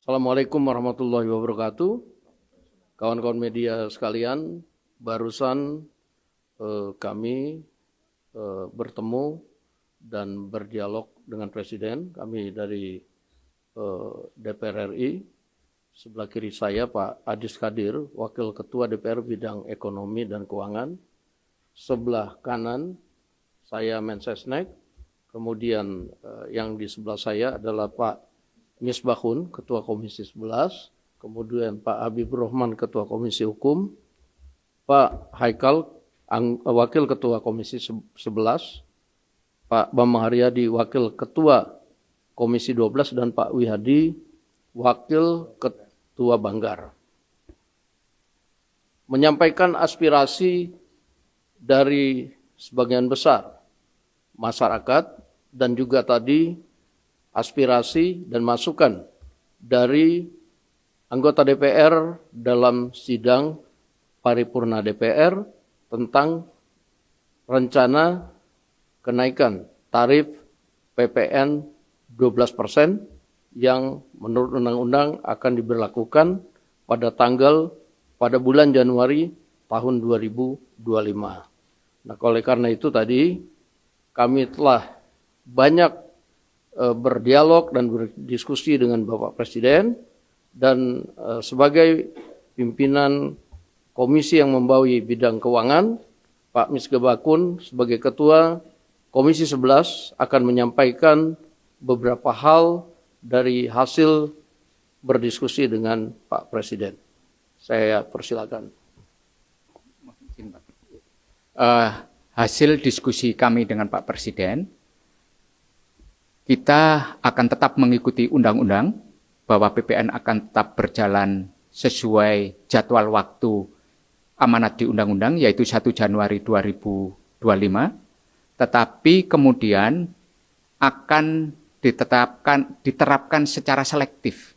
Assalamualaikum warahmatullahi wabarakatuh. Kawan-kawan media sekalian, barusan kami bertemu dan berdialog dengan Presiden. Kami dari DPR RI, sebelah kiri saya Pak Adis Kadir, Wakil Ketua DPR Bidang Ekonomi dan Keuangan. Sebelah kanan saya Mensesnek, kemudian yang di sebelah saya adalah Pak Misbahun, Ketua Komisi 11, kemudian Pak Habibur Rahman, Ketua Komisi Hukum, Pak Haikal, Wakil Ketua Komisi 11, Pak Bambang Haryadi, Wakil Ketua Komisi 12, dan Pak Wihadi, Wakil Ketua Banggar. Menyampaikan aspirasi dari sebagian besar masyarakat dan juga tadi aspirasi dan masukan dari anggota DPR dalam sidang paripurna DPR tentang rencana kenaikan tarif PPN 12% yang menurut undang-undang akan diberlakukan pada bulan Januari tahun 2025. Nah, oleh karena itu tadi kami telah banyak berdialog dan berdiskusi dengan Bapak Presiden, dan sebagai pimpinan komisi yang membawahi bidang keuangan, Pak Misbahun sebagai Ketua Komisi 11 akan menyampaikan beberapa hal dari hasil berdiskusi dengan Pak Presiden. Saya persilakan. Hasil diskusi kami dengan Pak Presiden, kita akan tetap mengikuti undang-undang bahwa PPN akan tetap berjalan sesuai jadwal waktu amanat di undang-undang, yaitu 1 Januari 2025, tetapi kemudian akan diterapkan secara selektif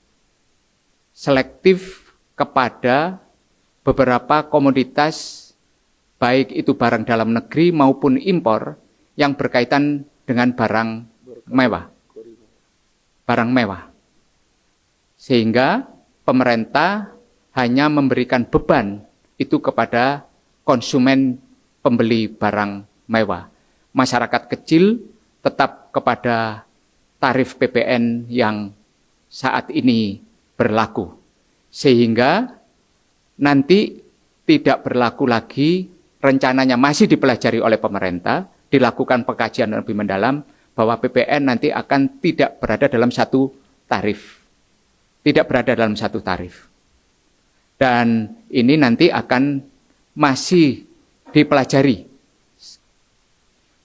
kepada beberapa komoditas, baik itu barang dalam negeri maupun impor yang berkaitan dengan barang mewah. Sehingga pemerintah hanya memberikan beban itu kepada konsumen pembeli barang mewah. Masyarakat kecil tetap kepada tarif PPN yang saat ini berlaku. Sehingga nanti tidak berlaku lagi, rencananya masih dipelajari oleh pemerintah, dilakukan pengkajian lebih mendalam, bahwa PPN nanti akan tidak berada dalam satu tarif. Dan ini nanti akan masih dipelajari.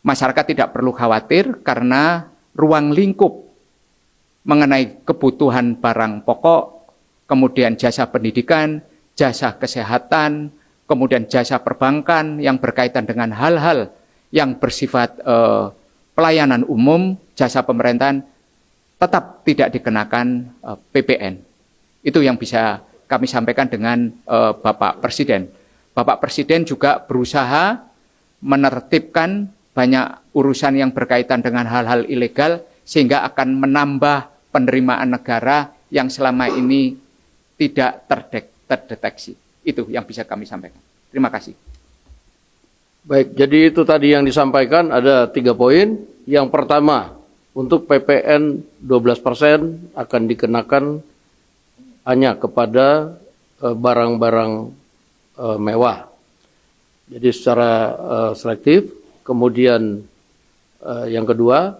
Masyarakat tidak perlu khawatir karena ruang lingkup mengenai kebutuhan barang pokok, kemudian jasa pendidikan, jasa kesehatan, kemudian jasa perbankan yang berkaitan dengan hal-hal yang bersifat pelayanan umum, jasa pemerintahan, tetap tidak dikenakan PPN. Itu yang bisa kami sampaikan dengan Bapak Presiden. Bapak Presiden juga berusaha menertibkan banyak urusan yang berkaitan dengan hal-hal ilegal, sehingga akan menambah penerimaan negara yang selama ini tidak terdeteksi. Itu yang bisa kami sampaikan. Terima kasih. Baik, jadi itu tadi yang disampaikan ada 3 poin. Yang pertama, untuk PPN 12% akan dikenakan hanya kepada barang-barang mewah. Jadi secara selektif. Kemudian yang kedua,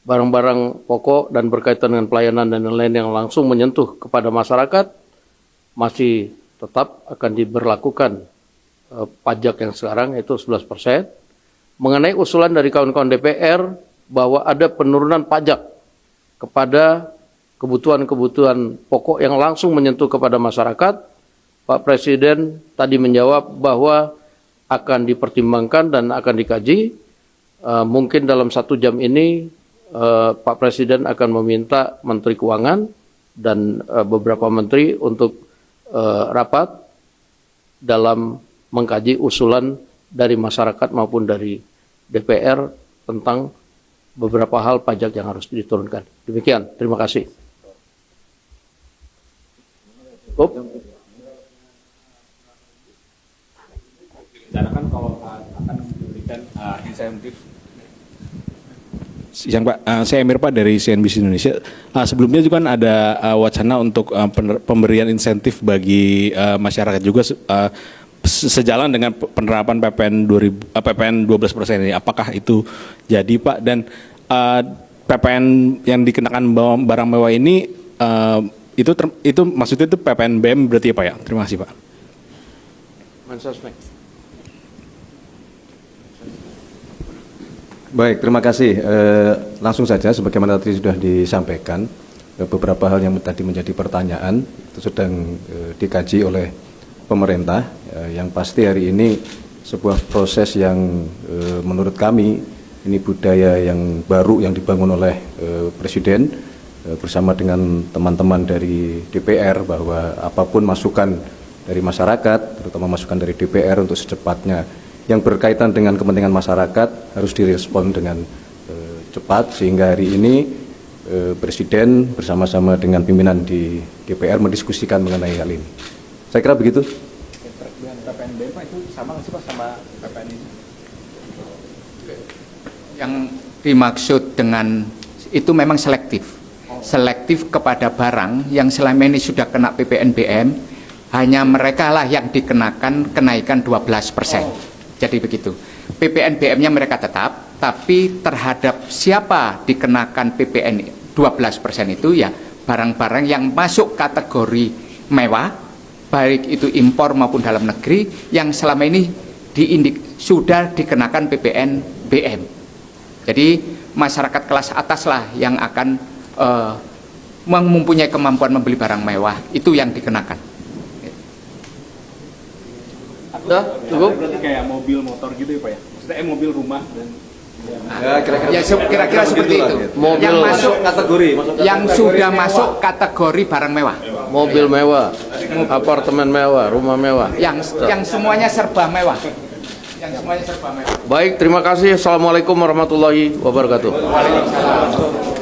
barang-barang pokok dan berkaitan dengan pelayanan dan lain-lain yang langsung menyentuh kepada masyarakat masih tetap akan diberlakukan pajak yang sekarang, yaitu 11%. Mengenai usulan dari kawan-kawan DPR bahwa ada penurunan pajak kepada kebutuhan-kebutuhan pokok yang langsung menyentuh kepada masyarakat, Pak Presiden tadi menjawab bahwa akan dipertimbangkan dan akan dikaji. Mungkin dalam 1 jam ini Pak Presiden akan meminta Menteri Keuangan dan beberapa menteri untuk rapat dalam mengkaji usulan dari masyarakat maupun dari DPR tentang beberapa hal pajak yang harus diturunkan. Demikian, terima kasih. Cukup. Rencanakan kalau akan diberikan insentif. Yang Pak, saya Emir Pak dari CNBC Indonesia. Sebelumnya juga kan ada wacana untuk pemberian insentif bagi masyarakat juga sejalan dengan penerapan PPN 12% ini. Apakah itu jadi Pak? Dan PPN yang dikenakan barang mewah ini itu maksudnya itu PPN BM berarti ya Pak ya? Terima kasih Pak. Mensesnek. Baik, terima kasih. Langsung saja, sebagaimana tadi sudah disampaikan, beberapa hal yang tadi menjadi pertanyaan itu sedang dikaji oleh pemerintah. Yang pasti hari ini sebuah proses yang menurut kami ini budaya yang baru yang dibangun oleh Presiden bersama dengan teman-teman dari DPR, bahwa apapun masukan dari masyarakat, terutama masukan dari DPR untuk secepatnya yang berkaitan dengan kepentingan masyarakat harus direspon dengan cepat, sehingga hari ini Presiden bersama-sama dengan pimpinan di DPR mendiskusikan mengenai hal ini. Saya kira begitu. PPN BM Pak itu sama nggak sih Pak sama PPN ini? Yang dimaksud dengan itu memang selektif. Selektif kepada barang yang selama ini sudah kena PPN BM, hanya mereka lah yang dikenakan kenaikan 12%. Jadi begitu. PPN BM-nya mereka tetap, tapi terhadap siapa dikenakan PPN 12% itu ya barang-barang yang masuk kategori mewah, baik itu impor maupun dalam negeri, yang selama ini sudah dikenakan PPN BM. Jadi masyarakat kelas atas lah yang akan mempunyai kemampuan membeli barang mewah, itu yang dikenakan. Udah, cukup. Berarti kayak mobil, motor gitu ya Pak ya? Maksudnya mobil, rumah dan Kira-kira seperti itu. Mobil yang masuk kategori, yang sudah masuk kategori barang mewah. Mobil mewah, apartemen mewah, rumah mewah. Yang semuanya serba mewah. Yang semuanya serba mewah. Baik, terima kasih. Assalamualaikum warahmatullahi wabarakatuh. Waalaikumsalam.